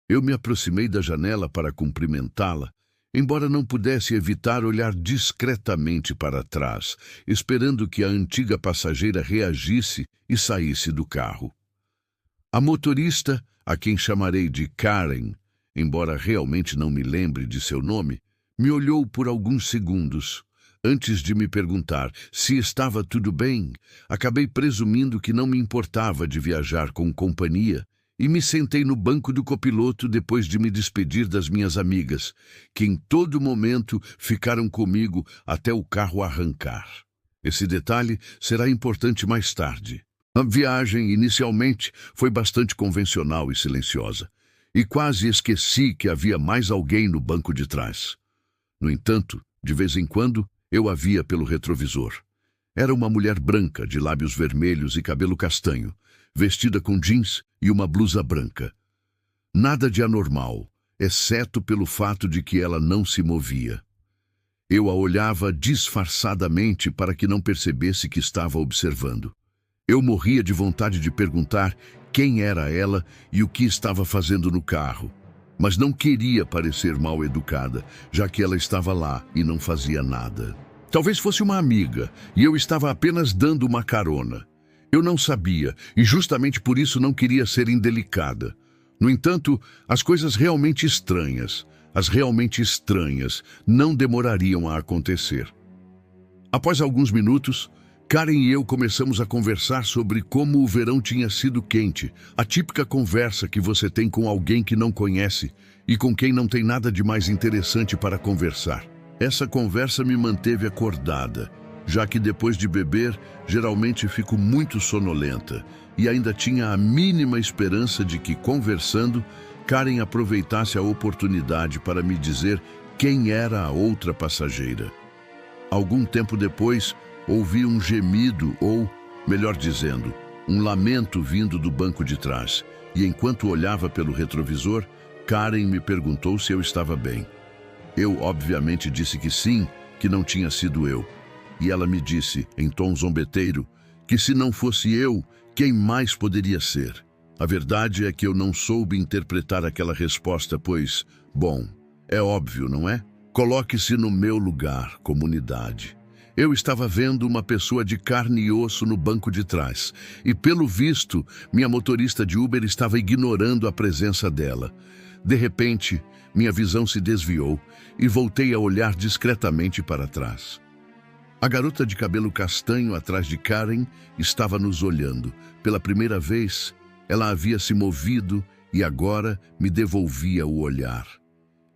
Eu me aproximei da janela para cumprimentá-la, embora não pudesse evitar olhar discretamente para trás, esperando que a antiga passageira reagisse e saísse do carro. A motorista, a quem chamarei de Karen, embora realmente não me lembre de seu nome, me olhou por alguns segundos. Antes de me perguntar se estava tudo bem, acabei presumindo que não me importava de viajar com companhia e me sentei no banco do copiloto depois de me despedir das minhas amigas, que em todo momento ficaram comigo até o carro arrancar. Esse detalhe será importante mais tarde. A viagem, inicialmente, foi bastante convencional e silenciosa, e quase esqueci que havia mais alguém no banco de trás. No entanto, de vez em quando, eu a via pelo retrovisor. Era uma mulher branca, de lábios vermelhos e cabelo castanho, vestida com jeans e uma blusa branca. Nada de anormal, exceto pelo fato de que ela não se movia. Eu a olhava disfarçadamente para que não percebesse que estava observando. Eu morria de vontade de perguntar quem era ela e o que estava fazendo no carro, mas não queria parecer mal educada, já que ela estava lá e não fazia nada. Talvez fosse uma amiga, e eu estava apenas dando uma carona. Eu não sabia, e justamente por isso não queria ser indelicada. No entanto, as coisas realmente estranhas, não demorariam a acontecer. Após alguns minutos, Karen e eu começamos a conversar sobre como o verão tinha sido quente, a típica conversa que você tem com alguém que não conhece e com quem não tem nada de mais interessante para conversar. Essa conversa me manteve acordada, já que depois de beber, geralmente fico muito sonolenta, e ainda tinha a mínima esperança de que, conversando, Karen aproveitasse a oportunidade para me dizer quem era a outra passageira. Algum tempo depois, ouvi um gemido ou, melhor dizendo, um lamento vindo do banco de trás, e enquanto olhava pelo retrovisor, Karen me perguntou se eu estava bem. Eu, obviamente, disse que sim, que não tinha sido eu. E ela me disse, em tom zombeteiro, que se não fosse eu, quem mais poderia ser? A verdade é que eu não soube interpretar aquela resposta, pois, bom, é óbvio, não é? Coloque-se no meu lugar, comunidade. Eu estava vendo uma pessoa de carne e osso no banco de trás, e pelo visto, minha motorista de Uber estava ignorando a presença dela. De repente, minha visão se desviou e voltei a olhar discretamente para trás. A garota de cabelo castanho atrás de Karen estava nos olhando. Pela primeira vez, ela havia se movido e agora me devolvia o olhar.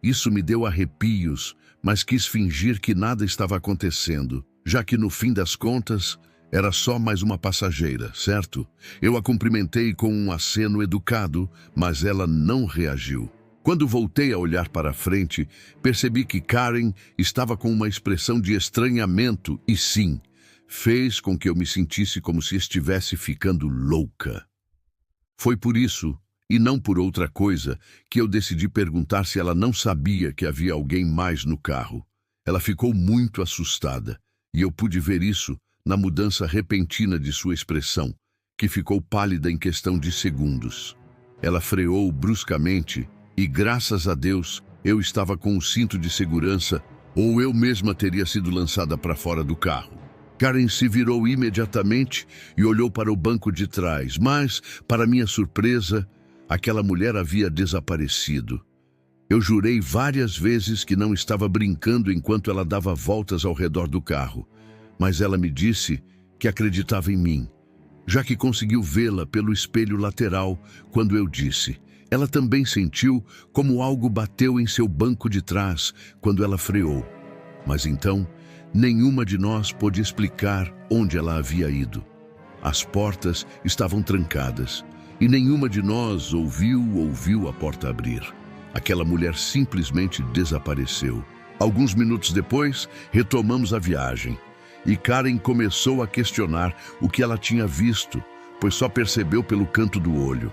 Isso me deu arrepios, mas quis fingir que nada estava acontecendo, já que no fim das contas, era só mais uma passageira, certo? Eu a cumprimentei com um aceno educado, mas ela não reagiu. Quando voltei a olhar para frente, percebi que Karen estava com uma expressão de estranhamento e sim, fez com que eu me sentisse como se estivesse ficando louca. Foi por isso, e não por outra coisa, que eu decidi perguntar se ela não sabia que havia alguém mais no carro. Ela ficou muito assustada, e eu pude ver isso na mudança repentina de sua expressão, que ficou pálida em questão de segundos. Ela freou bruscamente e, graças a Deus, eu estava com o cinto de segurança ou eu mesma teria sido lançada para fora do carro. Karen se virou imediatamente e olhou para o banco de trás, mas, para minha surpresa, aquela mulher havia desaparecido. Eu jurei várias vezes que não estava brincando enquanto ela dava voltas ao redor do carro, mas ela me disse que acreditava em mim, já que conseguiu vê-la pelo espelho lateral quando eu disse. Ela também sentiu como algo bateu em seu banco de trás quando ela freou. Mas então, nenhuma de nós pôde explicar onde ela havia ido. As portas estavam trancadas e nenhuma de nós ouviu a porta abrir. Aquela mulher simplesmente desapareceu. Alguns minutos depois, retomamos a viagem e Karen começou a questionar o que ela tinha visto, pois só percebeu pelo canto do olho.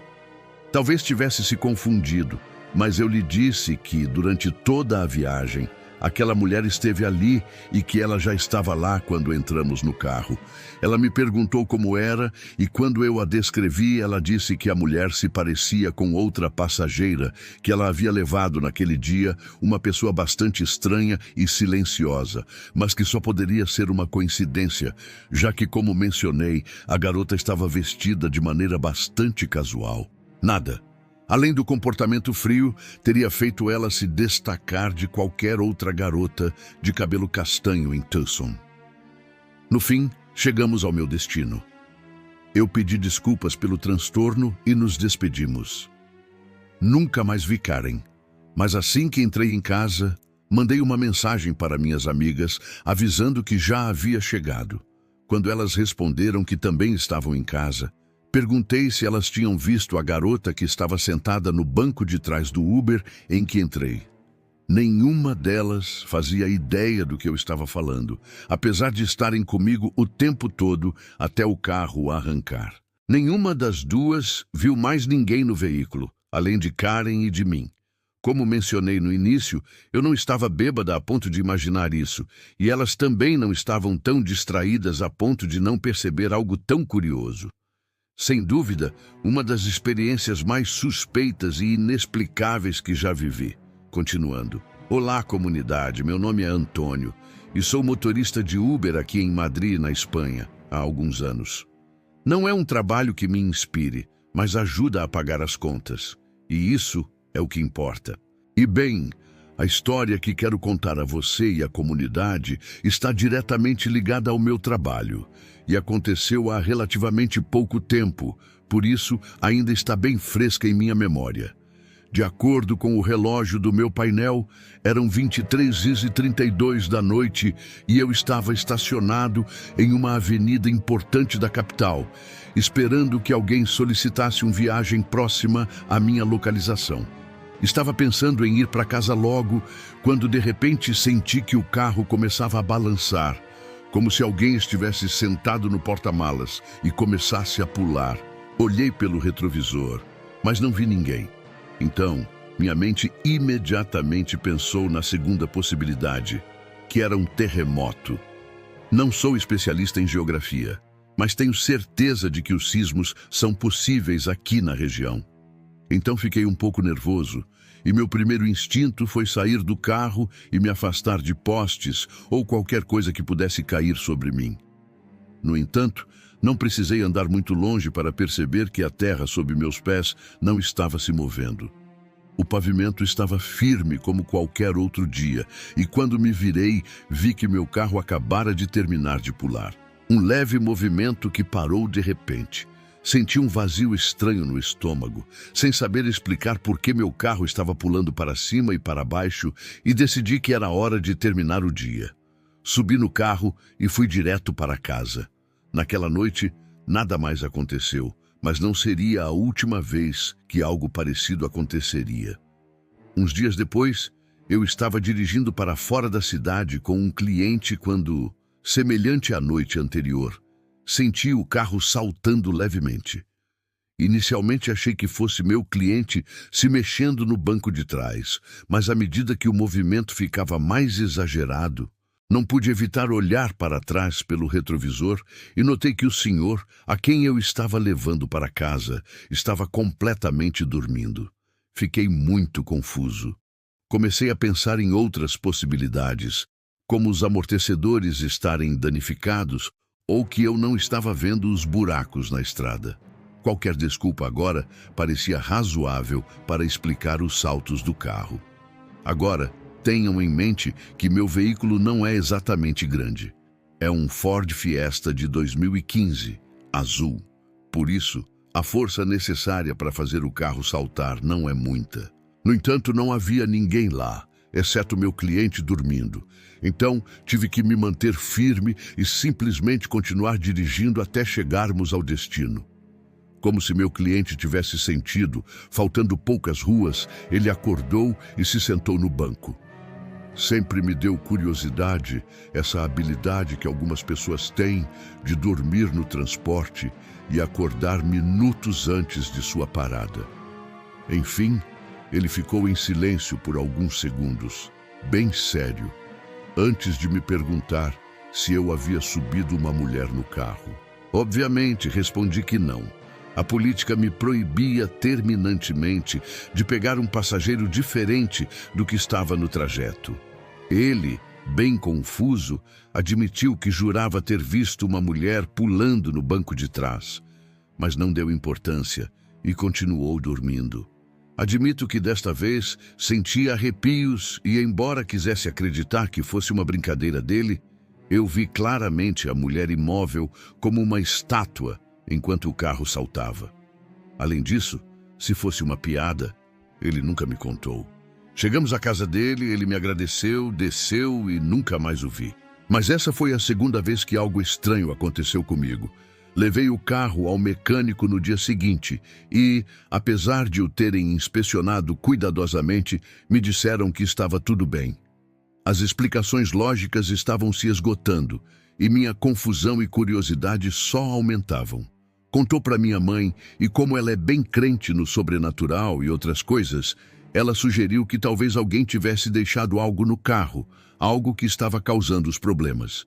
Talvez tivesse se confundido, mas eu lhe disse que, durante toda a viagem, aquela mulher esteve ali e que ela já estava lá quando entramos no carro. Ela me perguntou como era e quando eu a descrevi, ela disse que a mulher se parecia com outra passageira que ela havia levado naquele dia, uma pessoa bastante estranha e silenciosa, mas que só poderia ser uma coincidência, já que, como mencionei, a garota estava vestida de maneira bastante casual. Nada, além do comportamento frio, teria feito ela se destacar de qualquer outra garota de cabelo castanho em Tucson. No fim, chegamos ao meu destino. Eu pedi desculpas pelo transtorno e nos despedimos. Nunca mais vi Karen, mas assim que entrei em casa, mandei uma mensagem para minhas amigas avisando que já havia chegado. Quando elas responderam que também estavam em casa, perguntei se elas tinham visto a garota que estava sentada no banco de trás do Uber em que entrei. Nenhuma delas fazia ideia do que eu estava falando, apesar de estarem comigo o tempo todo até o carro arrancar. Nenhuma das duas viu mais ninguém no veículo, além de Karen e de mim. Como mencionei no início, eu não estava bêbada a ponto de imaginar isso, e elas também não estavam tão distraídas a ponto de não perceber algo tão curioso. Sem dúvida, uma das experiências mais suspeitas e inexplicáveis que já vivi. Continuando. Olá, comunidade, meu nome é Antônio e sou motorista de Uber aqui em Madrid, na Espanha, há alguns anos. Não é um trabalho que me inspire, mas ajuda a pagar as contas. E isso é o que importa. E bem, a história que quero contar a você e à comunidade está diretamente ligada ao meu trabalho e aconteceu há relativamente pouco tempo, por isso ainda está bem fresca em minha memória. De acordo com o relógio do meu painel, eram 23h32 da noite e eu estava estacionado em uma avenida importante da capital, esperando que alguém solicitasse uma viagem próxima à minha localização. Estava pensando em ir para casa logo, quando de repente senti que o carro começava a balançar, como se alguém estivesse sentado no porta-malas e começasse a pular. Olhei pelo retrovisor, mas não vi ninguém. Então, minha mente imediatamente pensou na segunda possibilidade, que era um terremoto. Não sou especialista em geografia, mas tenho certeza de que os sismos são possíveis aqui na região. Então fiquei um pouco nervoso e meu primeiro instinto foi sair do carro e me afastar de postes ou qualquer coisa que pudesse cair sobre mim. No entanto, não precisei andar muito longe para perceber que a terra sob meus pés não estava se movendo. O pavimento estava firme como qualquer outro dia e quando me virei, vi que meu carro acabara de terminar de pular. Um leve movimento que parou de repente. Senti um vazio estranho no estômago, sem saber explicar por que meu carro estava pulando para cima e para baixo, e decidi que era hora de terminar o dia. Subi no carro e fui direto para casa. Naquela noite, nada mais aconteceu, mas não seria a última vez que algo parecido aconteceria. Uns dias depois, eu estava dirigindo para fora da cidade com um cliente quando, semelhante à noite anterior, senti o carro saltando levemente. Inicialmente achei que fosse meu cliente se mexendo no banco de trás, mas à medida que o movimento ficava mais exagerado, não pude evitar olhar para trás pelo retrovisor e notei que o senhor, a quem eu estava levando para casa, estava completamente dormindo. Fiquei muito confuso. Comecei a pensar em outras possibilidades, como os amortecedores estarem danificados ou que eu não estava vendo os buracos na estrada. Qualquer desculpa agora parecia razoável para explicar os saltos do carro. Agora, tenham em mente que meu veículo não é exatamente grande. É um Ford Fiesta de 2015, azul. Por isso, a força necessária para fazer o carro saltar não é muita. No entanto, não havia ninguém lá, exceto meu cliente dormindo. Então, tive que me manter firme e simplesmente continuar dirigindo até chegarmos ao destino. Como se meu cliente tivesse sentido, faltando poucas ruas, ele acordou e se sentou no banco. Sempre me deu curiosidade essa habilidade que algumas pessoas têm de dormir no transporte e acordar minutos antes de sua parada. Enfim, ele ficou em silêncio por alguns segundos. bem sério, antes de me perguntar se eu havia subido uma mulher no carro. Obviamente, respondi que não. A política me proibia terminantemente de pegar um passageiro diferente do que estava no trajeto. Ele, bem confuso, admitiu que jurava ter visto uma mulher pulando no banco de trás, mas não deu importância e continuou dormindo. Admito que desta vez senti arrepios e, embora quisesse acreditar que fosse uma brincadeira dele, eu vi claramente a mulher imóvel como uma estátua enquanto o carro saltava. Além disso, se fosse uma piada, ele nunca me contou. Chegamos à casa dele, ele me agradeceu, desceu e nunca mais o vi. Mas essa foi a segunda vez que algo estranho aconteceu comigo. Levei o carro ao mecânico no dia seguinte e, apesar de o terem inspecionado cuidadosamente, me disseram que estava tudo bem. As explicações lógicas estavam se esgotando e minha confusão e curiosidade só aumentavam. Contou para minha mãe e, como ela é bem crente no sobrenatural e outras coisas, ela sugeriu que talvez alguém tivesse deixado algo no carro, algo que estava causando os problemas.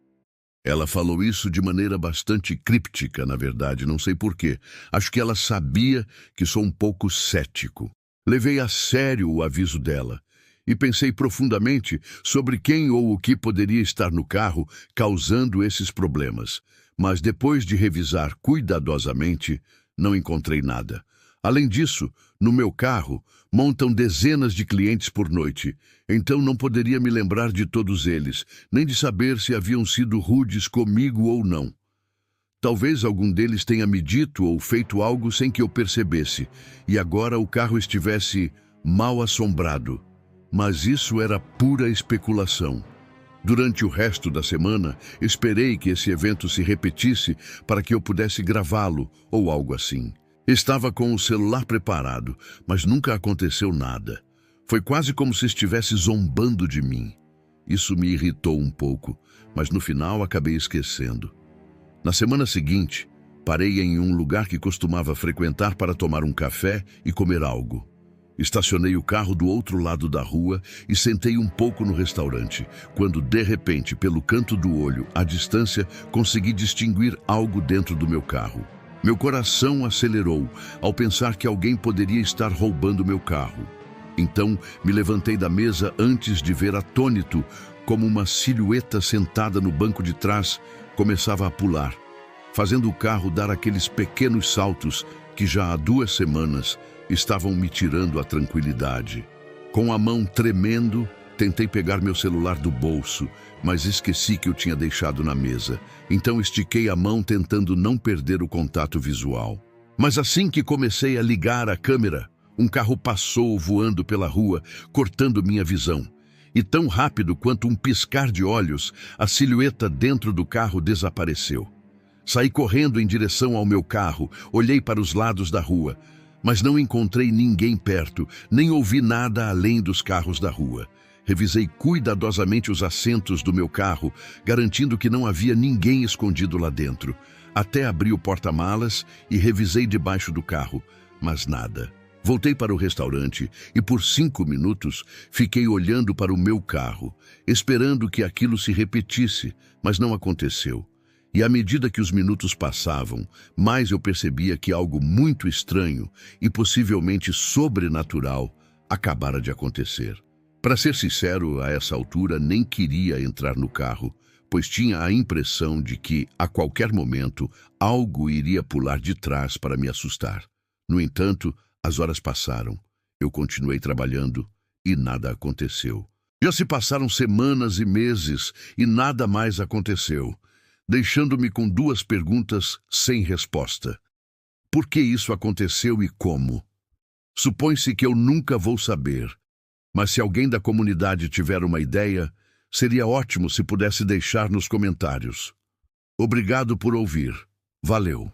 Ela falou isso de maneira bastante críptica, na verdade, não sei porquê. Acho que ela sabia que sou um pouco cético. Levei a sério o aviso dela e pensei profundamente sobre quem ou o que poderia estar no carro causando esses problemas. Mas depois de revisar cuidadosamente, não encontrei nada. Além disso, no meu carro, montam dezenas de clientes por noite, então não poderia me lembrar de todos eles, nem de saber se haviam sido rudes comigo ou não. Talvez algum deles tenha me dito ou feito algo sem que eu percebesse, e agora o carro estivesse mal assombrado. Mas isso era pura especulação. Durante o resto da semana, esperei que esse evento se repetisse para que eu pudesse gravá-lo ou algo assim. Estava com o celular preparado, mas nunca aconteceu nada. Foi quase como se estivesse zombando de mim. Isso me irritou um pouco, mas no final acabei esquecendo. Na semana seguinte, parei em um lugar que costumava frequentar para tomar um café e comer algo. Estacionei o carro do outro lado da rua e sentei um pouco no restaurante, quando de repente, pelo canto do olho, à distância, consegui distinguir algo dentro do meu carro. Meu coração acelerou ao pensar que alguém poderia estar roubando meu carro. Então, me levantei da mesa antes de ver atônito como uma silhueta sentada no banco de trás começava a pular, fazendo o carro dar aqueles pequenos saltos que já há 2 semanas estavam me tirando a tranquilidade. Com a mão tremendo, tentei pegar meu celular do bolso, mas esqueci que eu tinha deixado na mesa. Então estiquei a mão tentando não perder o contato visual. Mas assim que comecei a ligar a câmera, um carro passou voando pela rua, cortando minha visão. E tão rápido quanto um piscar de olhos, a silhueta dentro do carro desapareceu. Saí correndo em direção ao meu carro, olhei para os lados da rua, mas não encontrei ninguém perto, nem ouvi nada além dos carros da rua. Revisei cuidadosamente os assentos do meu carro, garantindo que não havia ninguém escondido lá dentro. Até abri o porta-malas e revisei debaixo do carro, mas nada. Voltei para o restaurante e por 5 minutos fiquei olhando para o meu carro, esperando que aquilo se repetisse, mas não aconteceu. E à medida que os minutos passavam, mais eu percebia que algo muito estranho e possivelmente sobrenatural acabara de acontecer. Para ser sincero, a essa altura nem queria entrar no carro, pois tinha a impressão de que, a qualquer momento, algo iria pular de trás para me assustar. No entanto, as horas passaram, eu continuei trabalhando e nada aconteceu. Já se passaram semanas e meses e nada mais aconteceu, deixando-me com 2 perguntas sem resposta. Por que isso aconteceu e como? Supõe-se que eu nunca vou saber, mas se alguém da comunidade tiver uma ideia, seria ótimo se pudesse deixar nos comentários. Obrigado por ouvir. Valeu.